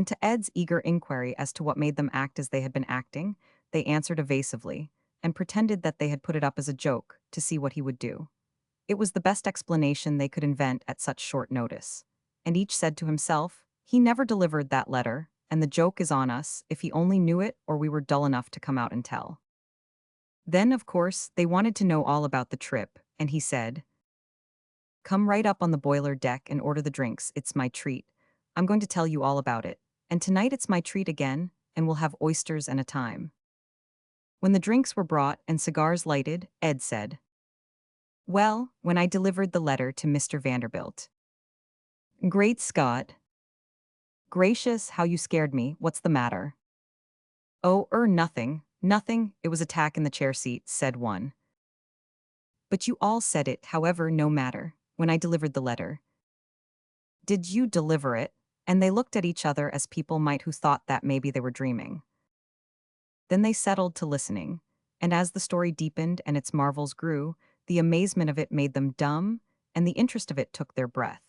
And to Ed's eager inquiry as to what made them act as they had been acting, they answered evasively, and pretended that they had put it up as a joke to see what he would do. It was the best explanation they could invent at such short notice. And each said to himself, he never delivered that letter, and the joke is on us if he only knew it or we were dull enough to come out and tell. Then, of course, they wanted to know all about the trip, and he said, come right up on the boiler deck and order the drinks, it's my treat. I'm going to tell you all about it. And tonight it's my treat again, and we'll have oysters and a time. When the drinks were brought and cigars lighted, Ed said, well, when I delivered the letter to Mr. Vanderbilt. Great Scott! Gracious, how you scared me, what's the matter? Oh, nothing, nothing, it was a tack in the chair seat, said one. But you all said it, however, no matter, when I delivered the letter. Did you deliver it? And they looked at each other as people might who thought that maybe they were dreaming. Then they settled to listening, and as the story deepened and its marvels grew, the amazement of it made them dumb, and the interest of it took their breath.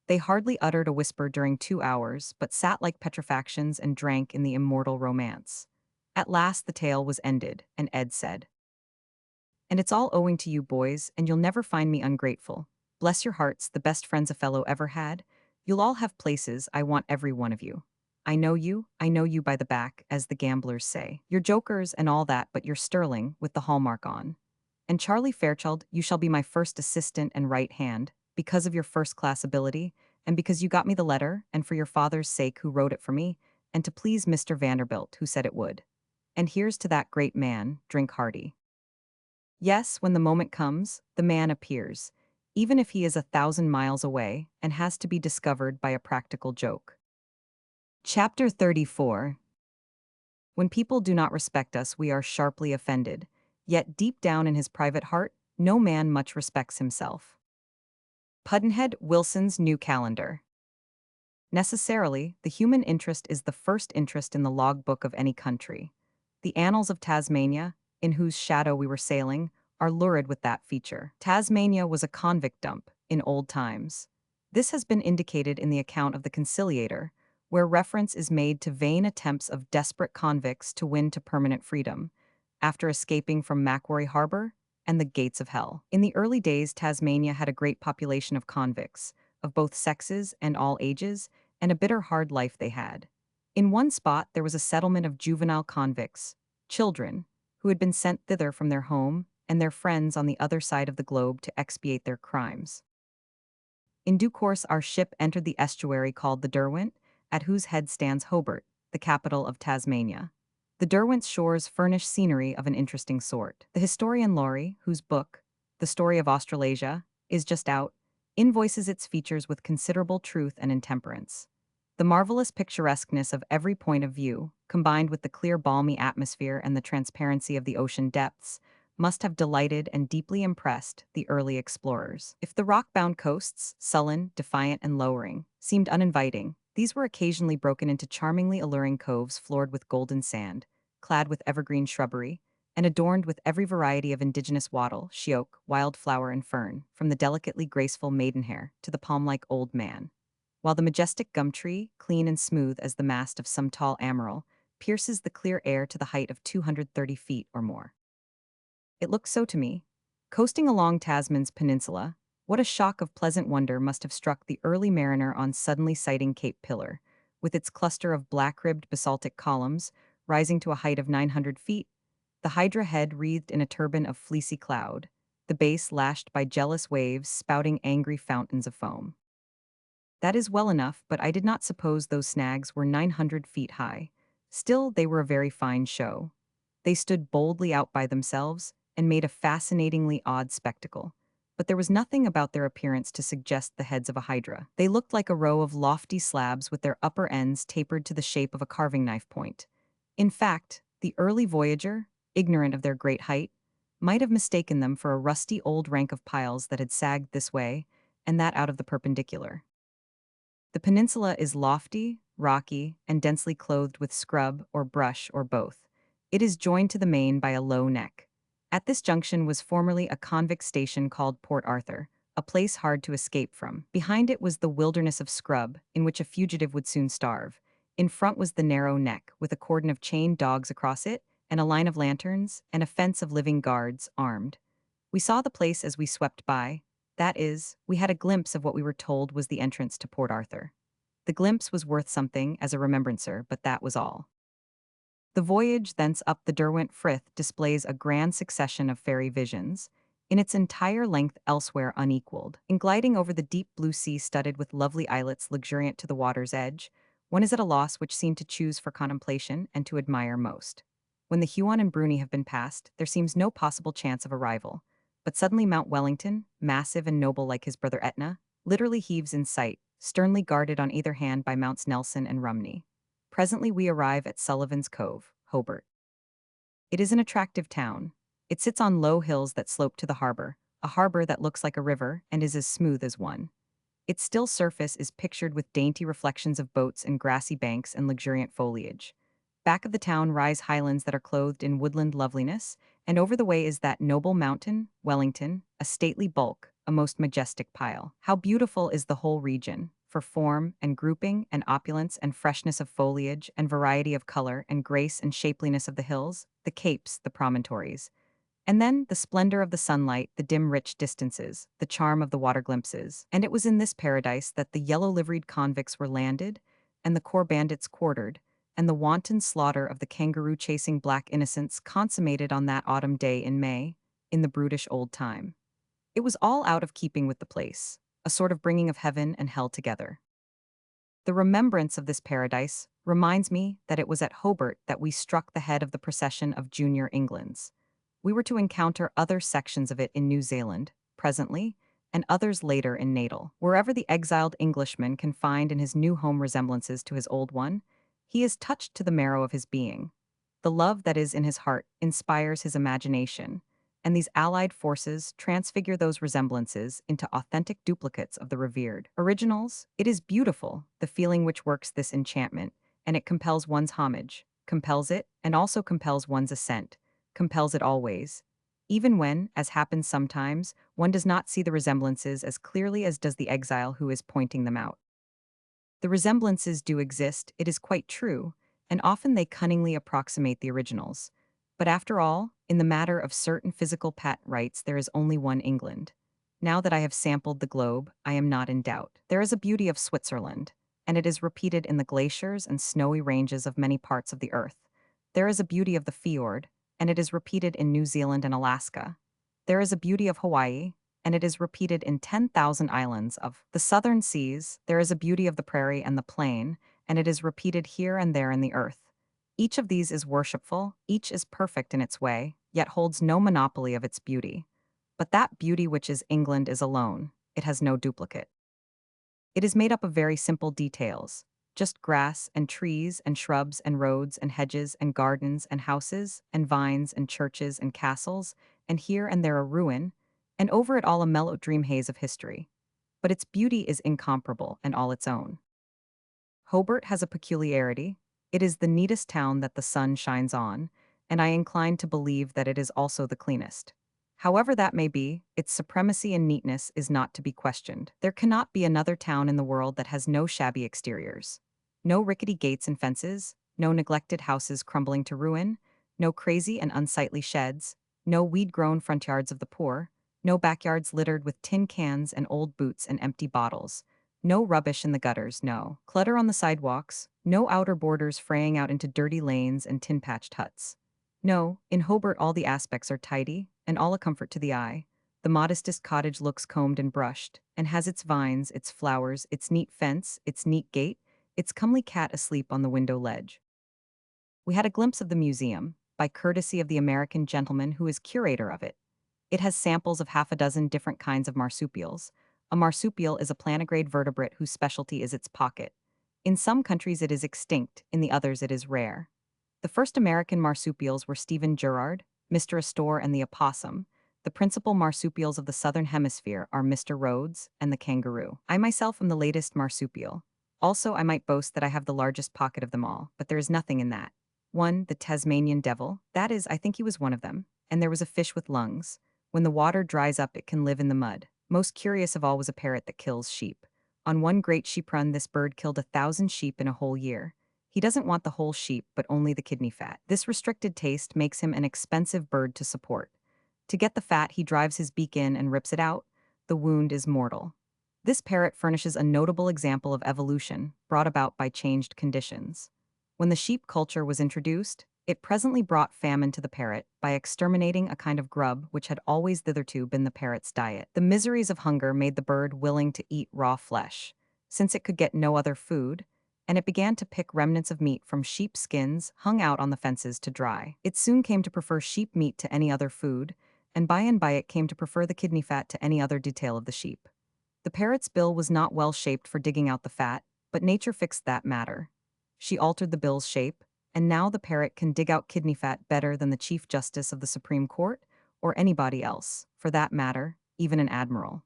They hardly uttered a whisper during 2 hours, but sat like petrifactions and drank in the immortal romance. At last the tale was ended, and Ed said, and it's all owing to you boys, and you'll never find me ungrateful. Bless your hearts, the best friends a fellow ever had. You'll all have places, I want every one of you. I know you by the back, as the gamblers say. You're jokers and all that, but you're sterling, with the hallmark on. And Charlie Fairchild, you shall be my first assistant and right hand, because of your first-class ability, and because you got me the letter, and for your father's sake who wrote it for me, and to please Mr. Vanderbilt, who said it would. And here's to that great man, drink hearty. Yes, when the moment comes, the man appears, even if he is 1,000 miles away and has to be discovered by a practical joke. Chapter 34. When people do not respect us, we are sharply offended, yet deep down in his private heart, no man much respects himself. Pudd'nhead Wilson's New Calendar. Necessarily, the human interest is the first interest in the logbook of any country. The annals of Tasmania, in whose shadow we were sailing, are lurid with that feature. Tasmania was a convict dump in old times. This has been indicated in the account of the Conciliator, where reference is made to vain attempts of desperate convicts to win to permanent freedom, after escaping from Macquarie Harbor and the gates of hell. In the early days, Tasmania had a great population of convicts, of both sexes and all ages, and a bitter hard life they had. In one spot there was a settlement of juvenile convicts, children, who had been sent thither from their home and their friends on the other side of the globe to expiate their crimes. In due course our ship entered the estuary called the Derwent, at whose head stands Hobart, the capital of Tasmania. The Derwent's shores furnish scenery of an interesting sort. The historian Laurie, whose book, The Story of Australasia, is just out, invoices its features with considerable truth and intemperance. The marvelous picturesqueness of every point of view, combined with the clear balmy atmosphere and the transparency of the ocean depths, must have delighted and deeply impressed the early explorers. If the rock-bound coasts, sullen, defiant, and lowering, seemed uninviting, these were occasionally broken into charmingly alluring coves floored with golden sand, clad with evergreen shrubbery, and adorned with every variety of indigenous wattle, sheoak, wildflower, and fern, from the delicately graceful maidenhair to the palm-like old man, while the majestic gum tree, clean and smooth as the mast of some tall amaral, pierces the clear air to the height of 230 feet or more. It looked so to me. Coasting along Tasman's peninsula, what a shock of pleasant wonder must have struck the early mariner on suddenly sighting Cape Pillar, with its cluster of black-ribbed basaltic columns, rising to a height of 900 feet, the hydra head wreathed in a turban of fleecy cloud, the base lashed by jealous waves spouting angry fountains of foam. That is well enough, but I did not suppose those snags were 900 feet high. Still, they were a very fine show. They stood boldly out by themselves and made a fascinatingly odd spectacle. But there was nothing about their appearance to suggest the heads of a hydra. They looked like a row of lofty slabs with their upper ends tapered to the shape of a carving knife point. In fact, the early voyager, ignorant of their great height, might have mistaken them for a rusty old rank of piles that had sagged this way and that out of the perpendicular. The peninsula is lofty, rocky, and densely clothed with scrub or brush or both. It is joined to the main by a low neck. At this junction was formerly a convict station called Port Arthur, a place hard to escape from. Behind it was the wilderness of scrub, in which a fugitive would soon starve. In front was the narrow neck, with a cordon of chained dogs across it, and a line of lanterns, and a fence of living guards, armed. We saw the place as we swept by. That is, we had a glimpse of what we were told was the entrance to Port Arthur. The glimpse was worth something as a remembrancer, but that was all. The voyage thence up the Derwent Frith displays a grand succession of fairy visions, in its entire length elsewhere unequaled. In gliding over the deep blue sea studded with lovely islets luxuriant to the water's edge, one is at a loss which scene to choose for contemplation and to admire most. When the Huon and Bruny have been passed, there seems no possible chance of arrival. But suddenly Mount Wellington, massive and noble like his brother Etna, literally heaves in sight, sternly guarded on either hand by Mounts Nelson and Rumney. Presently we arrive at Sullivan's Cove, Hobart. It is an attractive town. It sits on low hills that slope to the harbor, a harbor that looks like a river and is as smooth as one. Its still surface is pictured with dainty reflections of boats and grassy banks and luxuriant foliage. Back of the town rise highlands that are clothed in woodland loveliness, and over the way is that noble mountain, Wellington, a stately bulk, a most majestic pile. How beautiful is the whole region, for form and grouping and opulence and freshness of foliage and variety of color and grace and shapeliness of the hills, the capes, the promontories. And then the splendor of the sunlight, the dim rich distances, the charm of the water glimpses. And it was in this paradise that the yellow-liveried convicts were landed, and the corps bandits quartered, and the wanton slaughter of the kangaroo-chasing black innocents consummated on that autumn day in May, in the brutish old time. It was all out of keeping with the place, a sort of bringing of heaven and hell together. The remembrance of this paradise reminds me that it was at Hobart that we struck the head of the procession of Junior Englands. We were to encounter other sections of it in New Zealand, presently, and others later in Natal. Wherever the exiled Englishman can find in his new home resemblances to his old one, he is touched to the marrow of his being. The love that is in his heart inspires his imagination, and these allied forces transfigure those resemblances into authentic duplicates of the revered originals. It is beautiful, the feeling which works this enchantment, and it compels one's homage, compels it, and also compels one's assent, compels it always. Even when, as happens sometimes, one does not see the resemblances as clearly as does the exile who is pointing them out. The resemblances do exist, it is quite true, and often they cunningly approximate the originals. But after all, in the matter of certain physical patent rights, there is only one England. Now that I have sampled the globe, I am not in doubt. There is a beauty of Switzerland, and it is repeated in the glaciers and snowy ranges of many parts of the earth. There is a beauty of the fjord, and it is repeated in New Zealand and Alaska. There is a beauty of Hawaii, and it is repeated in 10,000 islands of the southern seas. There is a beauty of the prairie and the plain, and it is repeated here and there in the earth. Each of these is worshipful, each is perfect in its way, yet holds no monopoly of its beauty. But that beauty which is England is alone, it has no duplicate. It is made up of very simple details, just grass and trees and shrubs and roads and hedges and gardens and houses and vines and churches and castles, and here and there a ruin, and over it all a mellow dream haze of history. But its beauty is incomparable and all its own. Hobart has a peculiarity. It is the neatest town that the sun shines on, and I incline to believe that it is also the cleanest. However that may be, its supremacy in neatness is not to be questioned. There cannot be another town in the world that has no shabby exteriors. No rickety gates and fences, no neglected houses crumbling to ruin, no crazy and unsightly sheds, no weed-grown front yards of the poor, no backyards littered with tin cans and old boots and empty bottles, no rubbish in the gutters, no clutter on the sidewalks, no outer borders fraying out into dirty lanes and tin-patched huts. No, in Hobart all the aspects are tidy, and all a comfort to the eye. The modestest cottage looks combed and brushed, and has its vines, its flowers, its neat fence, its neat gate, its comely cat asleep on the window ledge. We had a glimpse of the museum, by courtesy of the American gentleman who is curator of it. It has samples of half a dozen different kinds of marsupials. A marsupial is a plantigrade vertebrate whose specialty is its pocket. In some countries it is extinct, in the others it is rare. The first American marsupials were Stephen Girard, Mr. Astor, and the opossum. The principal marsupials of the southern hemisphere are Mr. Rhodes and the kangaroo. I myself am the latest marsupial. Also, I might boast that I have the largest pocket of them all, but there is nothing in that. One, the Tasmanian devil, that is, I think he was one of them, and there was a fish with lungs. When the water dries up, it can live in the mud. Most curious of all was a parrot that kills sheep. On one great sheep run, this bird killed 1,000 sheep in a whole year. He doesn't want the whole sheep, but only the kidney fat. This restricted taste makes him an expensive bird to support. To get the fat, he drives his beak in and rips it out. The wound is mortal. This parrot furnishes a notable example of evolution brought about by changed conditions. When the sheep culture was introduced, it presently brought famine to the parrot by exterminating a kind of grub which had always thitherto been the parrot's diet. The miseries of hunger made the bird willing to eat raw flesh, since it could get no other food, and it began to pick remnants of meat from sheep skins hung out on the fences to dry. It soon came to prefer sheep meat to any other food, and by it came to prefer the kidney fat to any other detail of the sheep. The parrot's bill was not well shaped for digging out the fat, but nature fixed that matter. She altered the bill's shape, and now the parrot can dig out kidney fat better than the Chief Justice of the Supreme Court, or anybody else, for that matter, even an admiral.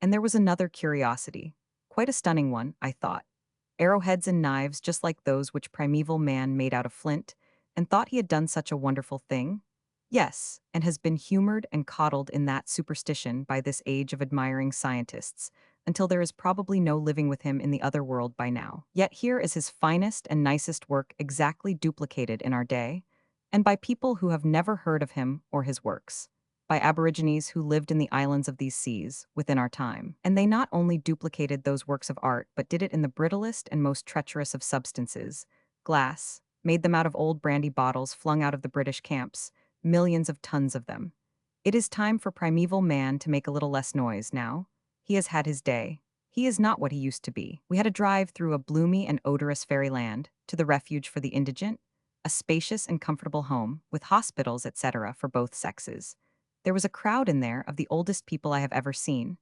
And there was another curiosity. Quite a stunning one, I thought. Arrowheads and knives just like those which primeval man made out of flint, and thought he had done such a wonderful thing? Yes, and has been humored and coddled in that superstition by this age of admiring scientists, until there is probably no living with him in the other world by now. Yet here is his finest and nicest work exactly duplicated in our day, and by people who have never heard of him or his works, by aborigines who lived in the islands of these seas within our time. And they not only duplicated those works of art, but did it in the brittlest and most treacherous of substances, glass, made them out of old brandy bottles flung out of the British camps, millions of tons of them. It is time for primeval man to make a little less noise now. He has had his day. He is not what he used to be. We had a drive through a bloomy and odorous fairyland to the refuge for the indigent, a spacious and comfortable home, with hospitals, etc., for both sexes. There was a crowd in there of the oldest people I have ever seen.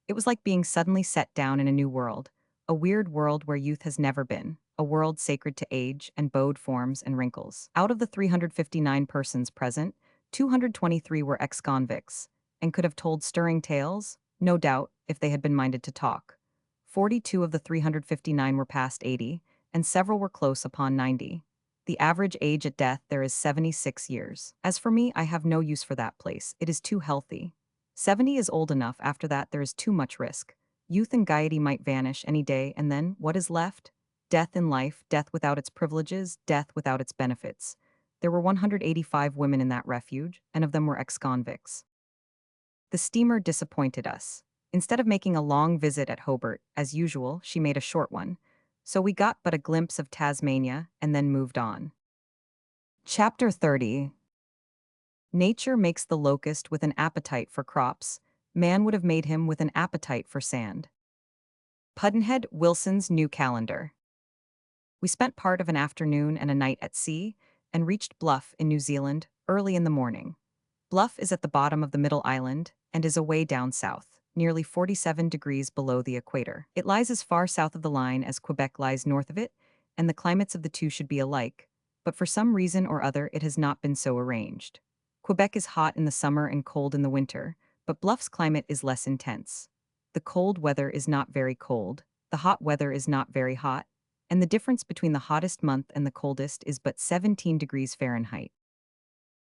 It was like being suddenly set down in a new world, a weird world where youth has never been, a world sacred to age and bowed forms and wrinkles. Out of the 359 persons present, 223 were ex-convicts, and could have told stirring tales, no doubt, if they had been minded to talk. 42 of the 359 were past 80, and several were close upon 90. The average age at death there is 76 years. As for me, I have no use for that place. It is too healthy. 70 is old enough. After that, there is too much risk. Youth and gaiety might vanish any day, and then, what is left? Death in life, death without its privileges, death without its benefits. There were 185 women in that refuge, and of them were ex-convicts. The steamer disappointed us. Instead of making a long visit at Hobart, as usual, she made a short one. So we got but a glimpse of Tasmania and then moved on. Chapter 30. Nature makes the locust with an appetite for crops. Man would have made him with an appetite for sand. Pudd'nhead Wilson's New Calendar. We spent part of an afternoon and a night at sea, and reached Bluff in New Zealand early in the morning. Bluff is at the bottom of the middle island and is away down south, nearly 47 degrees below the equator. It lies as far south of the line as Quebec lies north of it, and the climates of the two should be alike, but for some reason or other it has not been so arranged. Quebec is hot in the summer and cold in the winter, but Bluff's climate is less intense. The cold weather is not very cold, the hot weather is not very hot, and the difference between the hottest month and the coldest is but 17 degrees Fahrenheit.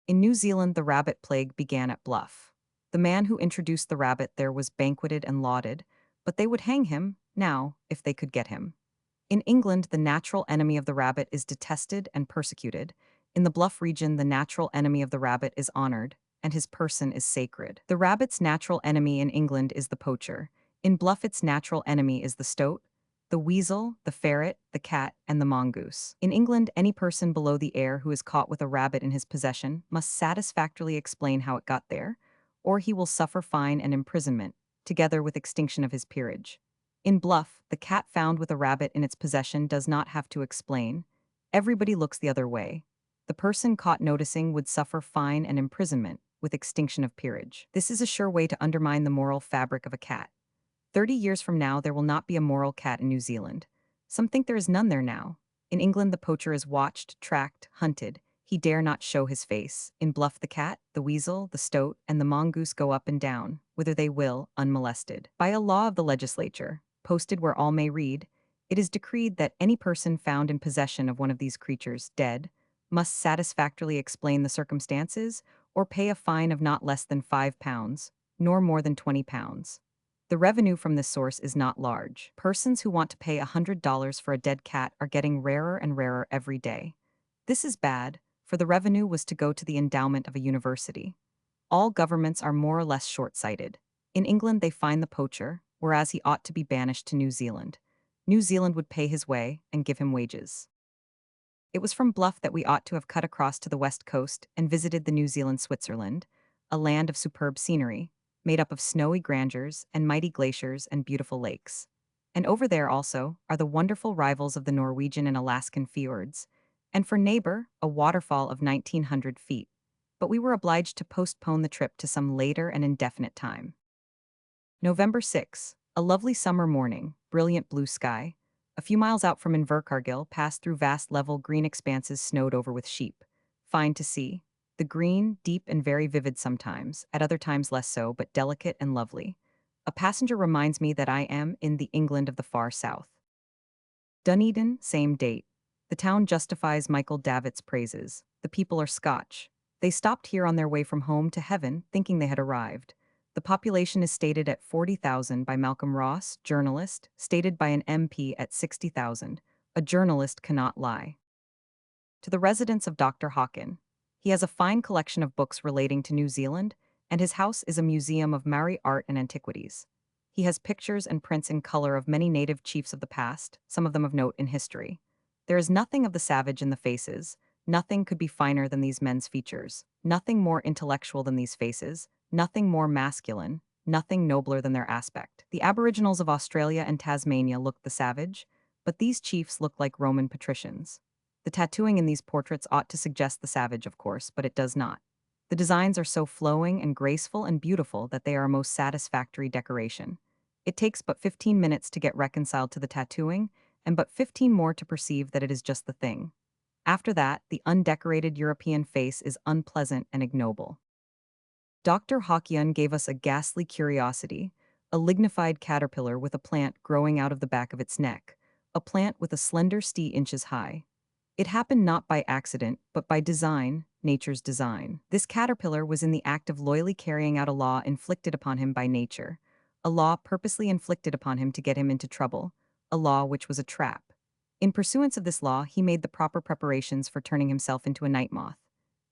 In New Zealand, the rabbit plague began at Bluff. The man who introduced the rabbit there was banqueted and lauded, but they would hang him, now, if they could get him. In England, the natural enemy of the rabbit is detested and persecuted. In the Bluff region, the natural enemy of the rabbit is honored, and his person is sacred. The rabbit's natural enemy in England is the poacher. In Bluff, its natural enemy is the stoat, the weasel, the ferret, the cat, and the mongoose. In England, any person below the air who is caught with a rabbit in his possession must satisfactorily explain how it got there, or he will suffer fine and imprisonment, together with extinction of his peerage. In Bluff, the cat found with a rabbit in its possession does not have to explain. Everybody looks the other way. The person caught noticing would suffer fine and imprisonment, with extinction of peerage. This is a sure way to undermine the moral fabric of a cat. 30 years from now, there will not be a moral cat in New Zealand. Some think there is none there now. In England, the poacher is watched, tracked, hunted. He dare not show his face. In Bluff, the cat, the weasel, the stoat, and the mongoose go up and down, whither they will, unmolested. By a law of the legislature, posted where all may read, it is decreed that any person found in possession of one of these creatures, dead, must satisfactorily explain the circumstances, or pay a fine of not less than £5, nor more than £20. The revenue from this source is not large. Persons who want to pay $100 for a dead cat are getting rarer and rarer every day. This is bad, for the revenue was to go to the endowment of a university. All governments are more or less short-sighted. In England, they fine the poacher, whereas he ought to be banished to New Zealand. New Zealand would pay his way and give him wages. It was from Bluff that we ought to have cut across to the west coast and visited the New Zealand Switzerland, a land of superb scenery, made up of snowy grandeurs and mighty glaciers and beautiful lakes. And over there also are the wonderful rivals of the Norwegian and Alaskan fjords, and for neighbor, a waterfall of 1,900 feet. But we were obliged to postpone the trip to some later and indefinite time. November 6, a lovely summer morning, brilliant blue sky. A few miles out from Invercargill, passed through vast level green expanses snowed over with sheep. Fine to see. The green, deep and very vivid sometimes, at other times less so, but delicate and lovely. A passenger reminds me that I am in the England of the far south. Dunedin, same date. The town justifies Michael Davitt's praises. The people are Scotch. They stopped here on their way from home to heaven, thinking they had arrived. The population is stated at 40,000 by Malcolm Ross, journalist, stated by an MP at 60,000. A journalist cannot lie. To the residence of Dr. Hawkin. He has a fine collection of books relating to New Zealand, and his house is a museum of Maori art and antiquities. He has pictures and prints in color of many native chiefs of the past, some of them of note in history. There is nothing of the savage in the faces. Nothing could be finer than these men's features, nothing more intellectual than these faces, nothing more masculine, nothing nobler than their aspect. The aboriginals of Australia and Tasmania looked the savage, but these chiefs look like Roman patricians. The tattooing in these portraits ought to suggest the savage, of course, but it does not. The designs are so flowing and graceful and beautiful that they are a most satisfactory decoration. It takes but 15 minutes to get reconciled to the tattooing, and but 15 more to perceive that it is just the thing. After that, the undecorated European face is unpleasant and ignoble. Dr. Hawkian gave us a ghastly curiosity, a lignified caterpillar with a plant growing out of the back of its neck, a plant with a slender stee inches high. It happened not by accident, but by design, nature's design. This caterpillar was in the act of loyally carrying out a law inflicted upon him by nature, a law purposely inflicted upon him to get him into trouble, a law which was a trap. In pursuance of this law, he made the proper preparations for turning himself into a night moth.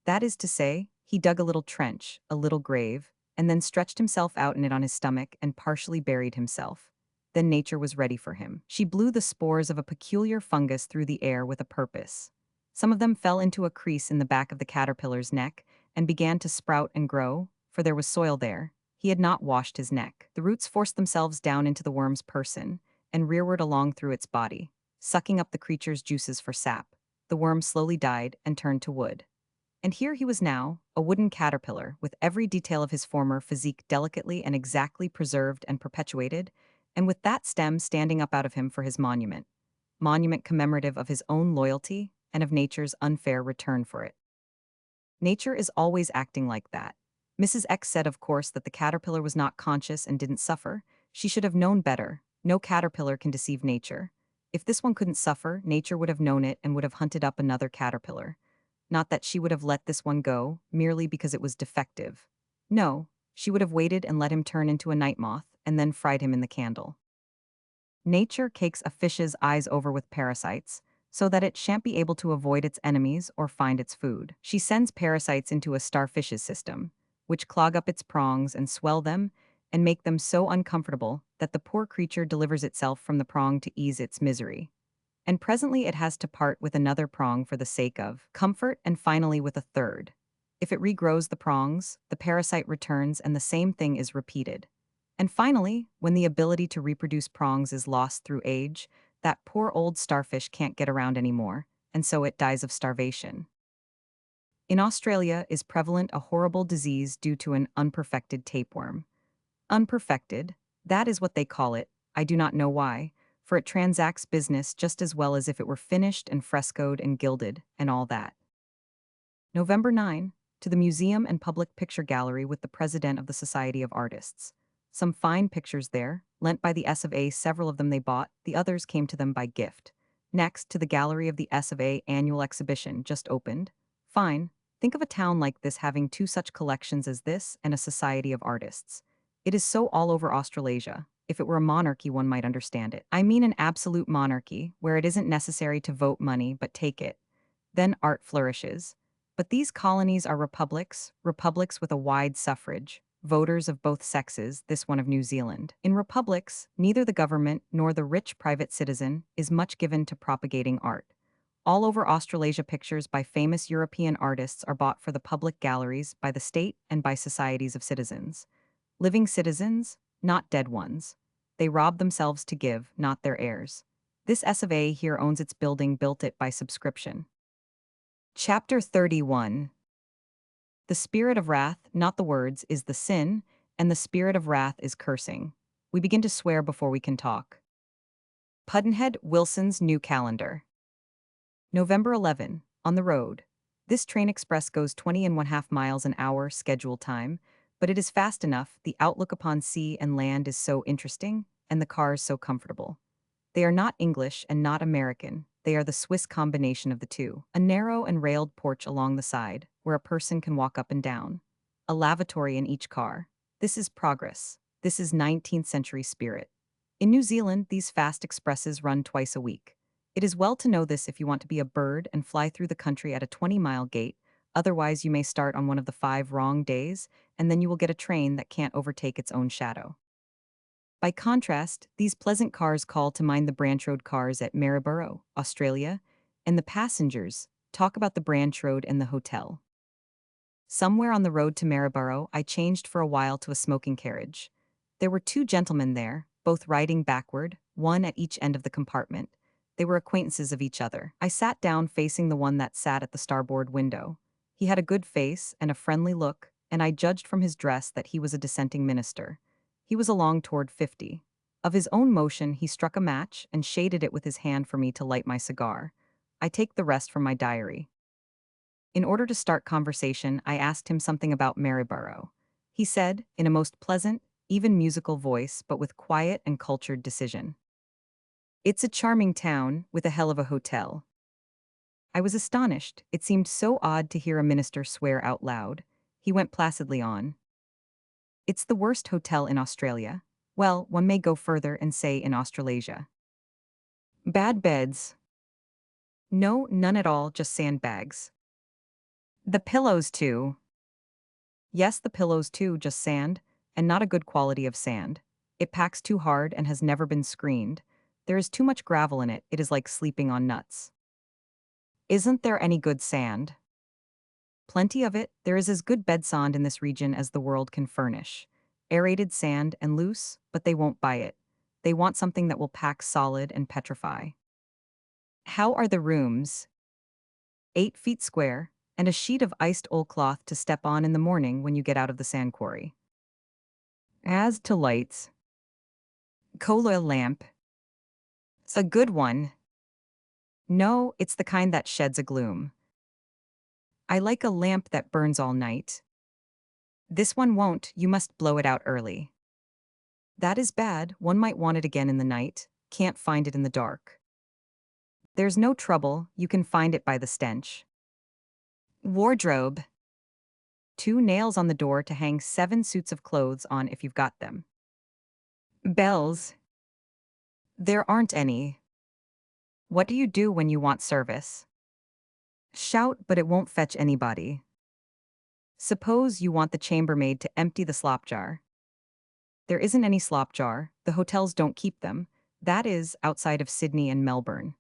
That is to say, he dug a little trench, a little grave, and then stretched himself out in it on his stomach and partially buried himself. Then nature was ready for him. She blew the spores of a peculiar fungus through the air with a purpose. Some of them fell into a crease in the back of the caterpillar's neck and began to sprout and grow, for there was soil there. He had not washed his neck. The roots forced themselves down into the worm's person and rearward along through its body, sucking up the creature's juices for sap. The worm slowly died and turned to wood. And here he was now, a wooden caterpillar, with every detail of his former physique delicately and exactly preserved and perpetuated, and with that stem standing up out of him for his monument commemorative of his own loyalty and of nature's unfair return for it. Nature is always acting like that. Mrs. X said, of course, that the caterpillar was not conscious and didn't suffer. She should have known better. No caterpillar can deceive nature. If this one couldn't suffer, nature would have known it and would have hunted up another caterpillar. Not that she would have let this one go, merely because it was defective. No, she would have waited and let him turn into a night moth, and then fried him in the candle. Nature cakes a fish's eyes over with parasites, so that it shan't be able to avoid its enemies or find its food. She sends parasites into a starfish's system, which clog up its prongs and swell them, and make them so uncomfortable that the poor creature delivers itself from the prong to ease its misery. And presently it has to part with another prong for the sake of comfort, and finally with a third. If it regrows the prongs, the parasite returns and the same thing is repeated. And finally, when the ability to reproduce prongs is lost through age, that poor old starfish can't get around anymore, and so it dies of starvation. In Australia is prevalent a horrible disease due to an unperfected tapeworm. Unperfected, that is what they call it, I do not know why, for it transacts business just as well as if it were finished and frescoed and gilded, and all that. November 9, to the Museum and Public Picture Gallery with the President of the Society of Artists. Some fine pictures there, lent by the S of A, several of them they bought, the others came to them by gift. Next, to the gallery of the S of A annual exhibition, just opened. Fine, think of a town like this having two such collections as this and a society of artists. It is so all over Australasia. If it were a monarchy, one might understand it. I mean an absolute monarchy, where it isn't necessary to vote money but take it. Then art flourishes. But these colonies are republics, republics with a wide suffrage, voters of both sexes, this one of New Zealand. In republics, neither the government nor the rich private citizen is much given to propagating art. All over Australasia, pictures by famous European artists are bought for the public galleries by the state and by societies of citizens. Living citizens, not dead ones. They rob themselves to give, not their heirs. This S of A here owns its building, built it by subscription. Chapter 31. The spirit of wrath, not the words, is the sin, and the spirit of wrath is cursing. We begin to swear before we can talk. Pudd'nhead Wilson's New Calendar. November 11. On the road. This train express goes 20.5 miles an hour schedule time, but it is fast enough. The outlook upon sea and land is so interesting, and the cars so comfortable. They are not English and not American. They are the Swiss combination of the two. A narrow and railed porch along the side, where a person can walk up and down. A lavatory in each car. This is progress. This is 19th century spirit. In New Zealand, these fast expresses run twice a week. It is well to know this if you want to be a bird and fly through the country at a 20-mile gait. Otherwise, you may start on one of the 5 wrong days, and then you will get a train that can't overtake its own shadow. By contrast, these pleasant cars call to mind the branch road cars at Maryborough, Australia, and the passengers talk about the branch road and the hotel. Somewhere on the road to Maryborough, I changed for a while to a smoking carriage. There were 2 gentlemen there, both riding backward, one at each end of the compartment. They were acquaintances of each other. I sat down facing the one that sat at the starboard window. He had a good face and a friendly look, and I judged from his dress that he was a dissenting minister. He was along toward 50. Of his own motion, he struck a match and shaded it with his hand for me to light my cigar. I take the rest from my diary. In order to start conversation, I asked him something about Maryborough. He said, in a most pleasant, even musical voice, but with quiet and cultured decision, "It's a charming town, with a hell of a hotel." I was astonished. It seemed so odd to hear a minister swear out loud. He went placidly on. "It's the worst hotel in Australia. Well, one may go further and say in Australasia. Bad beds. No, none at all, just sandbags. The pillows too. Yes, the pillows too, just sand, and not a good quality of sand. It packs too hard and has never been screened. There is too much gravel in it, it is like sleeping on nuts. Isn't there any good sand? Plenty of it. There is as good bed sand in this region as the world can furnish. Aerated sand and loose, but they won't buy it. They want something that will pack solid and petrify. How are the rooms? 8 feet square, and a sheet of iced oilcloth to step on in the morning when you get out of the sand quarry. As to lights, colonial lamp. It's a good one. No, it's the kind that sheds a gloom. I like a lamp that burns all night. This one won't, you must blow it out early. That is bad, one might want it again in the night, can't find it in the dark. There's no trouble, you can find it by the stench. Wardrobe. 2 nails on the door to hang 7 suits of clothes on if you've got them. Bells. There aren't any. What do you do when you want service? Shout, but it won't fetch anybody. Suppose you want the chambermaid to empty the slop jar. There isn't any slop jar, the hotels don't keep them, that is, outside of Sydney and Melbourne.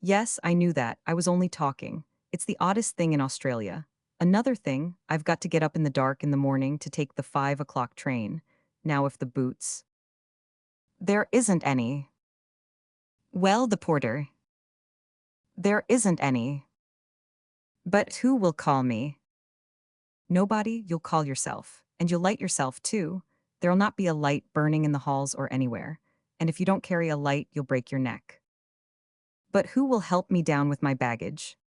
Yes, I knew that, I was only talking. It's the oddest thing in Australia. Another thing, I've got to get up in the dark in the morning to take the 5 o'clock train. Now if the boots. There isn't any. Well, the porter. There isn't any. But who will call me? Nobody, you'll call yourself. And you'll light yourself too. There'll not be a light burning in the halls or anywhere. And if you don't carry a light, you'll break your neck. But who will help me down with my baggage?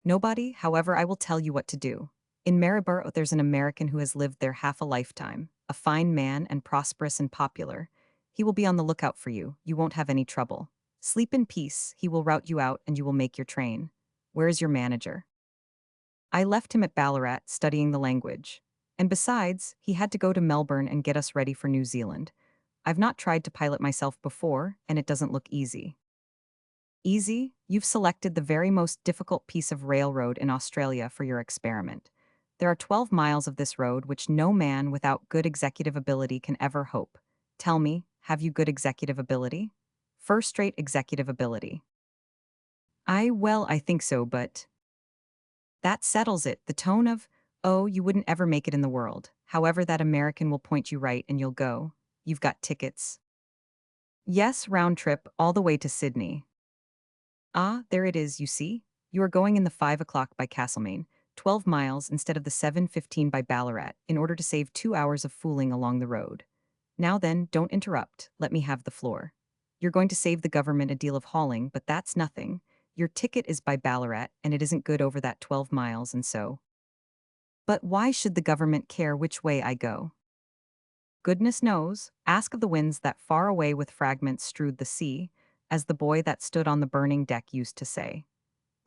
Nobody, however, I will tell you what to do. In Maryborough, there's an American who has lived there half a lifetime, a fine man and prosperous and popular. He will be on the lookout for you, you won't have any trouble. Sleep in peace, he will rout you out and you will make your train. Where is your manager? I left him at Ballarat studying the language. And besides, he had to go to Melbourne and get us ready for New Zealand. I've not tried to pilot myself before, and it doesn't look easy. Easy? You've selected the very most difficult piece of railroad in Australia for your experiment. There are 12 miles of this road which no man without good executive ability can ever hope. Tell me, have you good executive ability? First-rate executive ability. I think so, but that settles it. The tone of, oh, you wouldn't ever make it in the world. However, that American will point you right and you'll go. You've got tickets. Yes, round trip, all the way to Sydney. Ah, there it is, you see? You are going in the 5 o'clock by Castlemaine, 12 miles instead of the 7:15 by Ballarat, in order to save 2 hours of fooling along the road. Now then, don't interrupt, let me have the floor. You're going to save the government a deal of hauling, but that's nothing. Your ticket is by Ballarat, and it isn't good over that 12 miles, and so. But why should the government care which way I go? Goodness knows, ask of the winds that far away with fragments strewed the sea, as the boy that stood on the burning deck used to say.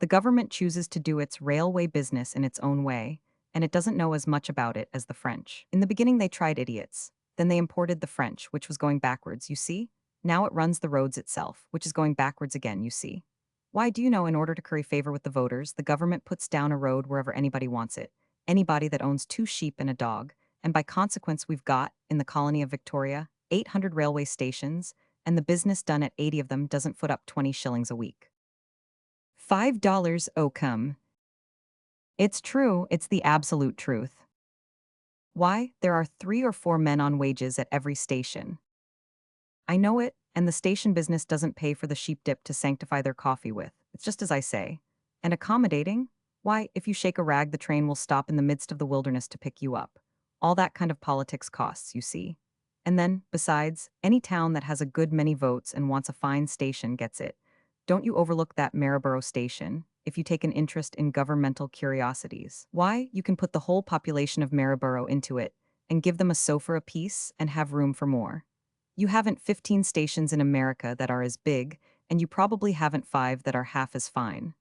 The government chooses to do its railway business in its own way, and it doesn't know as much about it as the French. In the beginning, they tried idiots. Then they imported the French, which was going backwards, you see? Now it runs the roads itself, which is going backwards again, you see? Why do you know in order to curry favor with the voters, the government puts down a road wherever anybody wants it? Anybody that owns 2 sheep and a dog. And by consequence, we've got, in the colony of Victoria, 800 railway stations, and the business done at 80 of them doesn't foot up 20 shillings a week. $5, oh come. It's true, it's the absolute truth. Why, there are 3 or 4 men on wages at every station. I know it, and the station business doesn't pay for the sheep dip to sanctify their coffee with. It's just as I say. And accommodating? Why, if you shake a rag, the train will stop in the midst of the wilderness to pick you up. All that kind of politics costs, you see. And then, besides, any town that has a good many votes and wants a fine station gets it. Don't you overlook that Maryborough station, if you take an interest in governmental curiosities. Why, you can put the whole population of Maryborough into it, and give them a sofa apiece, and have room for more. You haven't 15 stations in America that are as big, and you probably haven't 5 that are half as fine.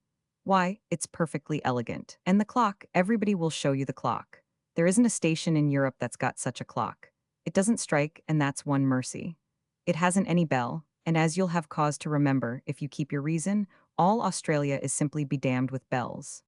Why, it's perfectly elegant. And the clock, everybody will show you the clock. There isn't a station in Europe that's got such a clock. It doesn't strike, and that's one mercy. It hasn't any bell, and as you'll have cause to remember if you keep your reason, all Australia is simply bedamned with bells.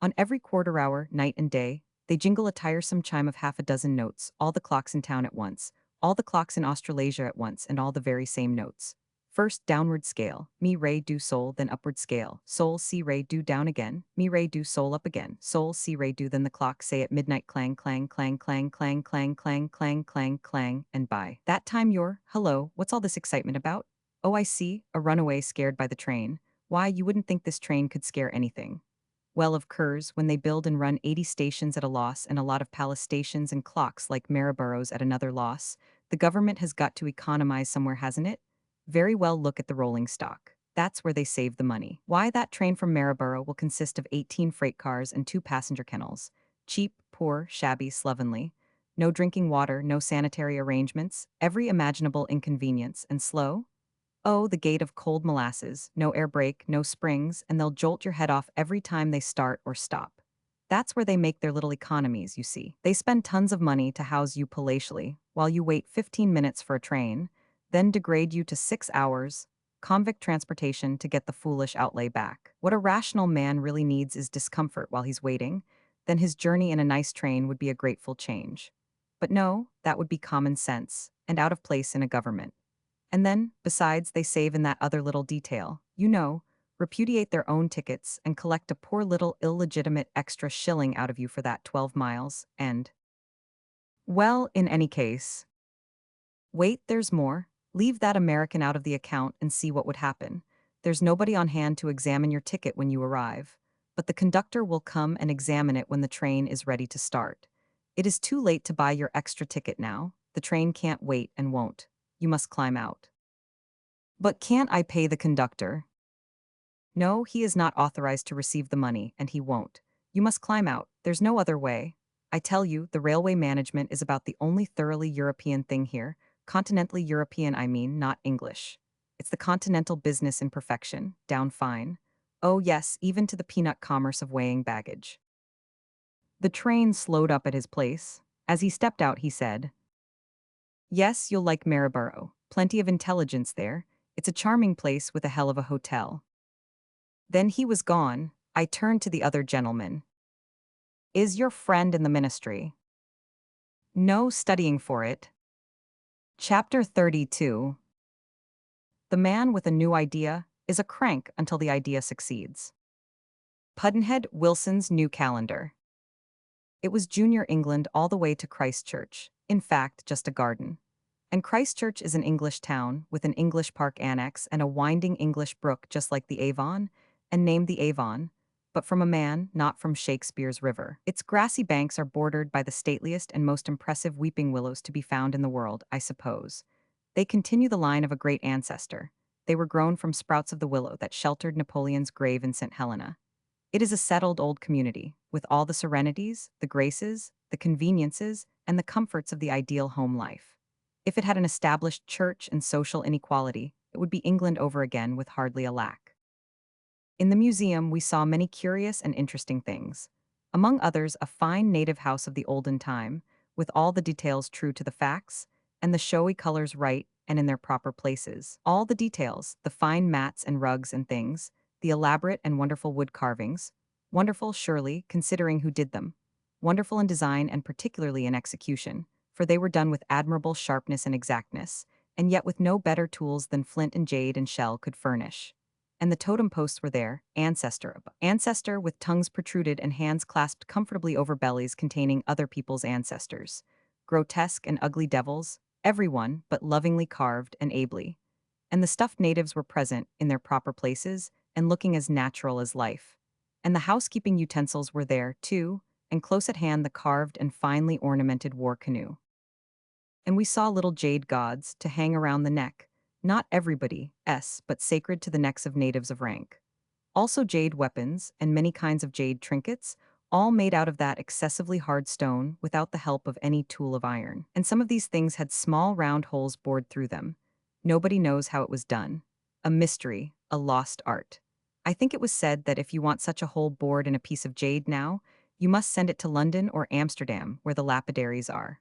On every quarter hour, night and day, they jingle a tiresome chime of half a dozen notes, all the clocks in town at once, all the clocks in Australasia at once, and all the very same notes. First, downward scale, mi, re, do, sol, then upward scale, sol, si, re, do, down again, mi, re, do, sol, up again, sol, si, re, do, then the clock say at midnight clang, clang, clang, clang, clang, clang, clang, clang, clang, clang, and by that time you're, hello, what's all this excitement about? Oh, I see, a runaway scared by the train. Why, you wouldn't think this train could scare anything. Well, of course, when they build and run 80 stations at a loss and a lot of palace stations and clocks like Maryborough's at another loss, the government has got to economize somewhere, hasn't it? Very well, look at the rolling stock. That's where they save the money. Why, that train from Maryborough will consist of 18 freight cars and 2 passenger kennels. Cheap, poor, shabby, slovenly. No drinking water, no sanitary arrangements, every imaginable inconvenience, and slow? Oh, the gate of cold molasses, no air brake, no springs, and they'll jolt your head off every time they start or stop. That's where they make their little economies, you see. They spend tons of money to house you palatially, while you wait 15 minutes for a train, then degrade you to 6 hours, convict transportation to get the foolish outlay back. What a rational man really needs is discomfort while he's waiting, then his journey in a nice train would be a grateful change. But no, that would be common sense, and out of place in a government. And then, besides, they save in that other little detail. Repudiate their own tickets and collect a poor little illegitimate extra shilling out of you for that 12 miles, and, well, in any case, wait, there's more. Leave that American out of the account and see what would happen. There's nobody on hand to examine your ticket when you arrive, but the conductor will come and examine it when the train is ready to start. It is too late to buy your extra ticket now. The train can't wait and won't. You must climb out. But can't I pay the conductor? No, he is not authorized to receive the money, and he won't. You must climb out. There's no other way. I tell you, the railway management is about the only thoroughly European thing here. Continentally European, I mean, not English. It's the continental business in perfection, down fine. Oh yes, even to the peanut commerce of weighing baggage. The train slowed up at his place. As he stepped out, he said, Yes, you'll like Maryborough. Plenty of intelligence there. It's a charming place with a hell of a hotel. Then he was gone. I turned to the other gentleman. Is your friend in the ministry? No, studying for it. Chapter 32. The man with a new idea is a crank until the idea succeeds. Pudd'nhead Wilson's New Calendar. It was junior England all the way to Christchurch, in fact, just a garden. And Christchurch is an English town with an English park annex and a winding English brook just like the Avon, and named the Avon, but from a man, not from Shakespeare's river. Its grassy banks are bordered by the stateliest and most impressive weeping willows to be found in the world, I suppose. They continue the line of a great ancestor. They were grown from sprouts of the willow that sheltered Napoleon's grave in St. Helena. It is a settled old community, with all the serenities, the graces, the conveniences, and the comforts of the ideal home life. If it had an established church and social inequality, it would be England over again with hardly a lack. In the museum, we saw many curious and interesting things. Among others, a fine native house of the olden time, with all the details true to the facts, and the showy colors right and in their proper places. All the details, the fine mats and rugs and things, the elaborate and wonderful wood carvings, wonderful, surely, considering who did them, wonderful in design and particularly in execution, for they were done with admirable sharpness and exactness, and yet with no better tools than flint and jade and shell could furnish. And the totem posts were there, ancestor with tongues protruded and hands clasped comfortably over bellies containing other people's ancestors. Grotesque and ugly devils, every one, but lovingly carved and ably. And the stuffed natives were present, in their proper places, and looking as natural as life. And the housekeeping utensils were there, too, and close at hand the carved and finely ornamented war canoe. And we saw little jade gods to hang around the neck, not everybody's, but sacred to the necks of natives of rank. Also jade weapons and many kinds of jade trinkets, all made out of that excessively hard stone without the help of any tool of iron. And some of these things had small round holes bored through them. Nobody knows how it was done. A mystery, a lost art. I think it was said that if you want such a hole bored in a piece of jade now, you must send it to London or Amsterdam, where the lapidaries are.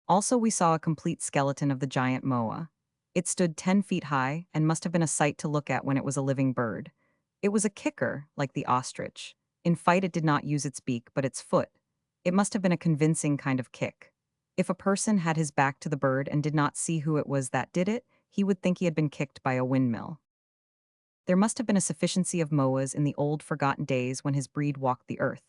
Also, we saw a complete skeleton of the giant moa. It stood 10 feet high and must have been a sight to look at when it was a living bird. It was a kicker, like the ostrich. In fight it did not use its beak but its foot. It must have been a convincing kind of kick. If a person had his back to the bird and did not see who it was that did it, he would think he had been kicked by a windmill. There must have been a sufficiency of moas in the old forgotten days when his breed walked the earth.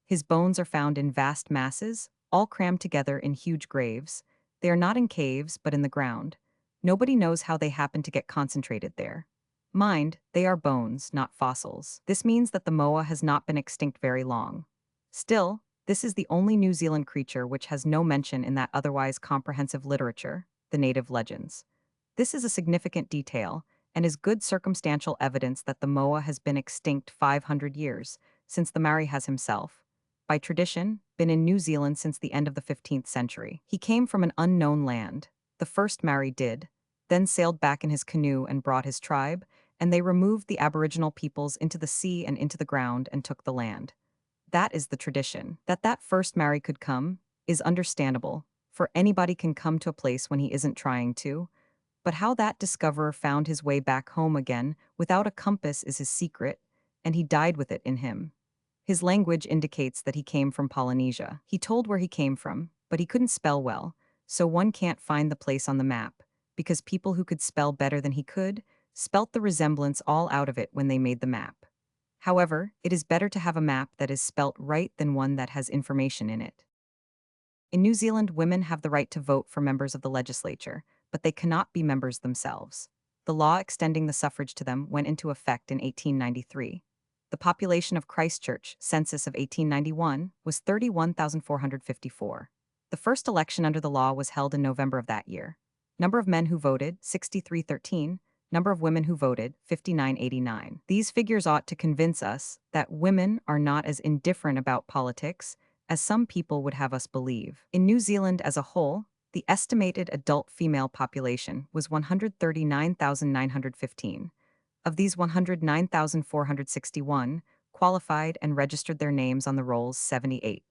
His bones are found in vast masses, all crammed together in huge graves. They are not in caves, but in the ground. Nobody knows how they happen to get concentrated there. Mind, they are bones, not fossils. This means that the moa has not been extinct very long. Still, this is the only New Zealand creature which has no mention in that otherwise comprehensive literature, the native legends. This is a significant detail, and is good circumstantial evidence that the moa has been extinct 500 years, since the Maori has himself, by tradition, been in New Zealand since the end of the 15th century. He came from an unknown land. The first Maori did, then sailed back in his canoe and brought his tribe, and they removed the aboriginal peoples into the sea and into the ground and took the land. That is the tradition. That first Maori could come is understandable, for anybody can come to a place when he isn't trying to. But how that discoverer found his way back home again without a compass is his secret, and he died with it in him. His language indicates that he came from Polynesia. He told where he came from, but he couldn't spell well, so one can't find the place on the map, because people who could spell better than he could spelt the resemblance all out of it when they made the map. However, it is better to have a map that is spelt right than one that has information in it. In New Zealand, women have the right to vote for members of the legislature, but they cannot be members themselves. The law extending the suffrage to them went into effect in 1893. The population of Christchurch, census of 1891, was 31,454. The first election under the law was held in November of that year. Number of men who voted, 6,313. Number of women who voted, 5,989. These figures ought to convince us that women are not as indifferent about politics as some people would have us believe. In New Zealand as a whole, the estimated adult female population was 139,915. Of these, 109,461 qualified and registered their names on the rolls 78.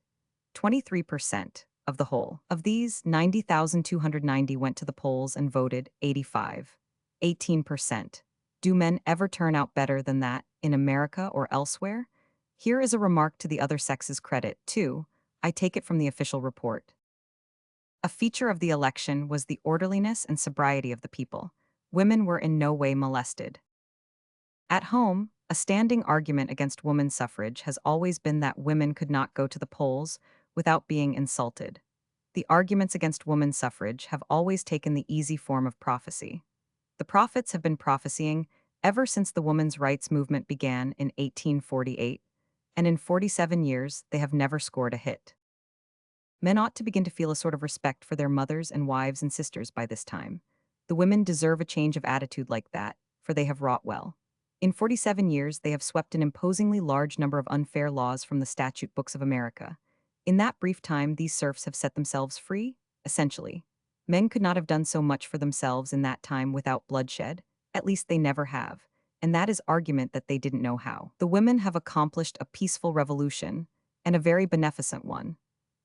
23% of the whole. Of these, 90,290 went to the polls and voted 85. 18%. Do men ever turn out better than that in America or elsewhere? Here is a remark to the other sex's credit, too. I take it from the official report. A feature of the election was the orderliness and sobriety of the people. Women were in no way molested. At home, a standing argument against women's suffrage has always been that women could not go to the polls without being insulted. The arguments against women's suffrage have always taken the easy form of prophecy. The prophets have been prophesying ever since the women's rights movement began in 1848, and in 47 years they have never scored a hit. Men ought to begin to feel a sort of respect for their mothers and wives and sisters by this time. The women deserve a change of attitude like that, for they have wrought well. In 47 years, they have swept an imposingly large number of unfair laws from the statute books of America. In that brief time, these serfs have set themselves free, essentially. Men could not have done so much for themselves in that time without bloodshed, at least they never have, and that is argument that they didn't know how. The women have accomplished a peaceful revolution, and a very beneficent one.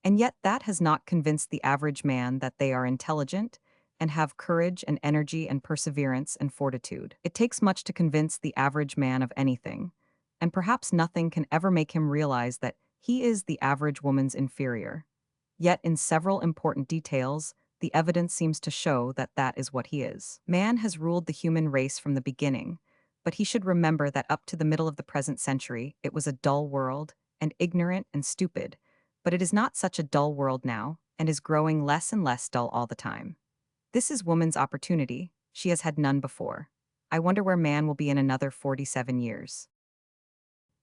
And yet that has not convinced the average man that they are intelligent and have courage and energy and perseverance and fortitude. It takes much to convince the average man of anything, and perhaps nothing can ever make him realize that he is the average woman's inferior. Yet in several important details, the evidence seems to show that that is what he is. Man has ruled the human race from the beginning, but he should remember that up to the middle of the present century, it was a dull world, and ignorant and stupid, but it is not such a dull world now, and is growing less and less dull all the time. This is woman's opportunity. She has had none before. I wonder where man will be in another 47 years.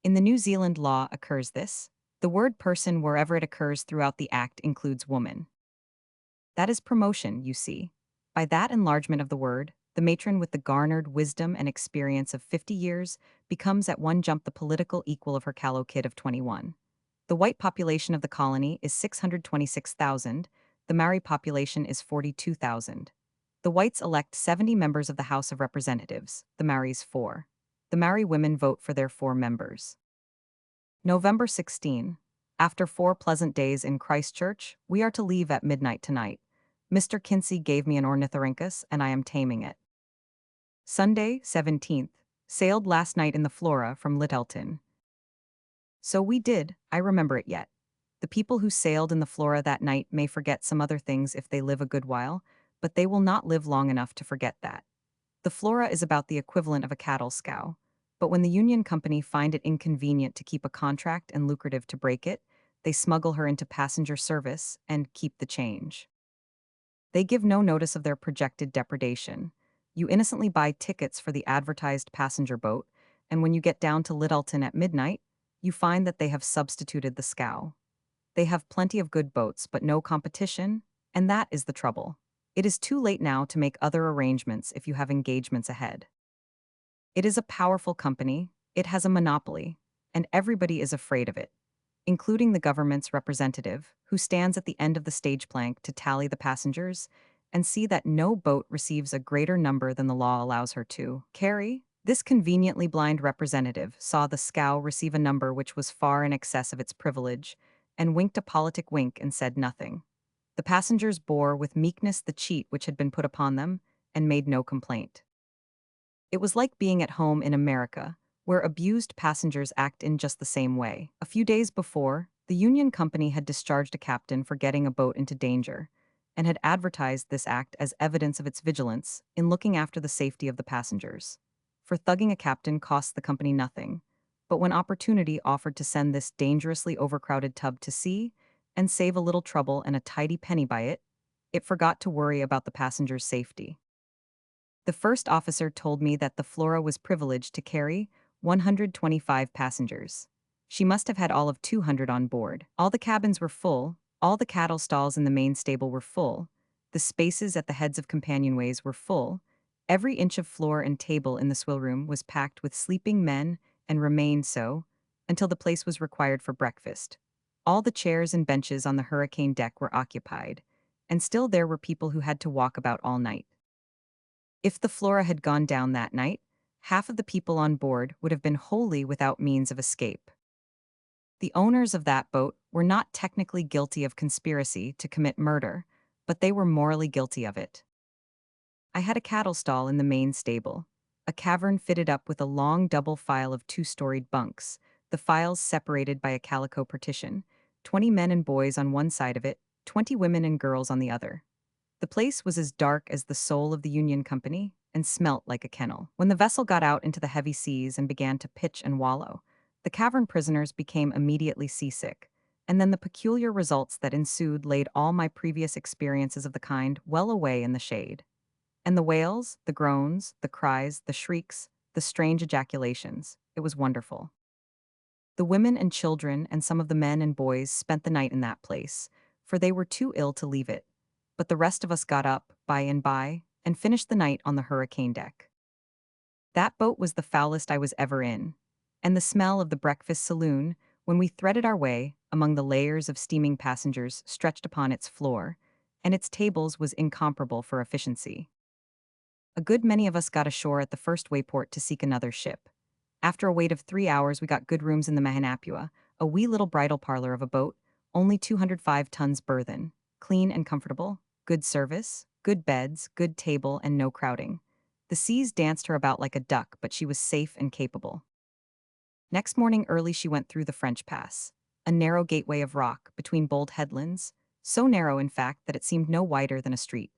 In the New Zealand law occurs this. The word person wherever it occurs throughout the act includes woman. That is promotion, you see. By that enlargement of the word, the matron with the garnered wisdom and experience of 50 years becomes at one jump the political equal of her callow kid of 21. The white population of the colony is 626,000, the Maori population is 42,000. The whites elect 70 members of the House of Representatives, the Maoris 4. The Maori women vote for their 4 members. November 16. After 4 pleasant days in Christchurch, we are to leave at midnight tonight. Mr. Kinsey gave me an ornithorhynchus, and I am taming it. Sunday, 17th. Sailed last night in the Flora from Lyttelton. So we did, I remember it yet. The people who sailed in the Flora that night may forget some other things if they live a good while, but they will not live long enough to forget that. The Flora is about the equivalent of a cattle scow, but when the Union Company find it inconvenient to keep a contract and lucrative to break it, they smuggle her into passenger service and keep the change. They give no notice of their projected depredation. You innocently buy tickets for the advertised passenger boat, and when you get down to Lyttelton at midnight, you find that they have substituted the scow. They have plenty of good boats, but no competition, and that is the trouble. It is too late now to make other arrangements if you have engagements ahead. It is a powerful company, it has a monopoly, and everybody is afraid of it, including the government's representative, who stands at the end of the stage plank to tally the passengers and see that no boat receives a greater number than the law allows her to carry. This conveniently blind representative saw the scow receive a number which was far in excess of its privilege, and winked a politic wink and said nothing. The passengers bore with meekness the cheat which had been put upon them, and made no complaint. It was like being at home in America, where abused passengers act in just the same way. A few days before, the Union Company had discharged a captain for getting a boat into danger, and had advertised this act as evidence of its vigilance in looking after the safety of the passengers. For thugging a captain cost the company nothing, but when opportunity offered to send this dangerously overcrowded tub to sea and save a little trouble and a tidy penny by it, it forgot to worry about the passengers' safety. The first officer told me that the Flora was privileged to carry 125 passengers. She must have had all of 200 on board. All the cabins were full, all the cattle stalls in the main stable were full, the spaces at the heads of companionways were full, every inch of floor and table in the swill room was packed with sleeping men and remained so until the place was required for breakfast. All the chairs and benches on the hurricane deck were occupied, and still there were people who had to walk about all night. If the Flora had gone down that night, half of the people on board would have been wholly without means of escape. The owners of that boat were not technically guilty of conspiracy to commit murder, but they were morally guilty of it. I had a cattle stall in the main stable, a cavern fitted up with a long double file of two-storied bunks, the files separated by a calico partition, 20 men and boys on one side of it, 20 women and girls on the other. The place was as dark as the soul of the Union Company and smelt like a kennel. When the vessel got out into the heavy seas and began to pitch and wallow, the cavern prisoners became immediately seasick, and then the peculiar results that ensued laid all my previous experiences of the kind well away in the shade. And the wails, the groans, the cries, the shrieks, the strange ejaculations, it was wonderful. The women and children and some of the men and boys spent the night in that place, for they were too ill to leave it. But the rest of us got up, by and by, and finished the night on the hurricane deck. That boat was the foulest I was ever in, and the smell of the breakfast saloon, when we threaded our way among the layers of steaming passengers stretched upon its floor, and its tables was incomparable for efficiency. A good many of us got ashore at the first wayport to seek another ship. After a wait of 3 hours, we got good rooms in the Mahanapua, a wee little bridal parlor of a boat, only 205 tons burthen, clean and comfortable, good service, good beds, good table, and no crowding. The seas danced her about like a duck, but she was safe and capable. Next morning early she went through the French Pass, a narrow gateway of rock between bold headlands, so narrow in fact that it seemed no wider than a street.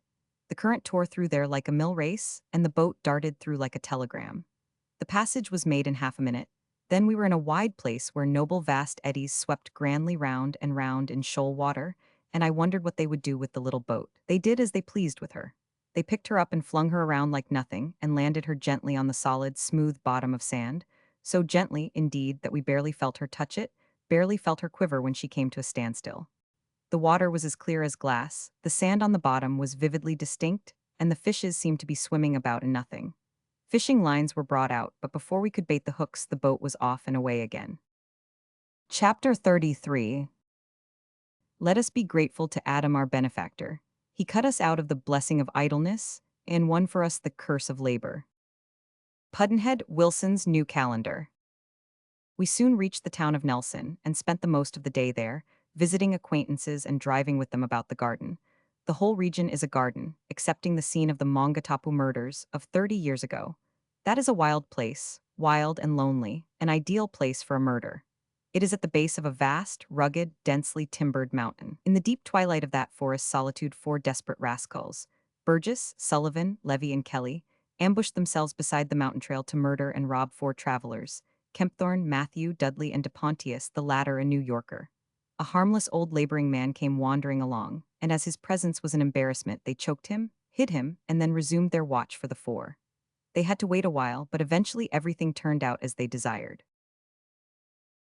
The current tore through there like a mill race, and the boat darted through like a telegram. The passage was made in half a minute. Then we were in a wide place where noble vast eddies swept grandly round and round in shoal water, and I wondered what they would do with the little boat. They did as they pleased with her. They picked her up and flung her around like nothing, and landed her gently on the solid, smooth bottom of sand, so gently, indeed, that we barely felt her touch it, barely felt her quiver when she came to a standstill. The water was as clear as glass, the sand on the bottom was vividly distinct, and the fishes seemed to be swimming about in nothing. Fishing lines were brought out, but before we could bait the hooks, the boat was off and away again. Chapter 33. Let us be grateful to Adam, our benefactor. He cut us out of the blessing of idleness and won for us the curse of labor. Pudd'nhead Wilson's New Calendar. We soon reached the town of Nelson and spent the most of the day there, visiting acquaintances and driving with them about the garden. The whole region is a garden, excepting the scene of the Mongatapu murders of 30 years ago. That is a wild place, wild and lonely, an ideal place for a murder. It is at the base of a vast, rugged, densely timbered mountain. In the deep twilight of that forest solitude, four desperate rascals, Burgess, Sullivan, Levy, and Kelly, ambushed themselves beside the mountain trail to murder and rob four travelers, Kempthorne, Matthew, Dudley, and DePontius, the latter a New Yorker. A harmless old laboring man came wandering along, and as his presence was an embarrassment, they choked him, hid him, and then resumed their watch for the four. They had to wait a while, but eventually everything turned out as they desired.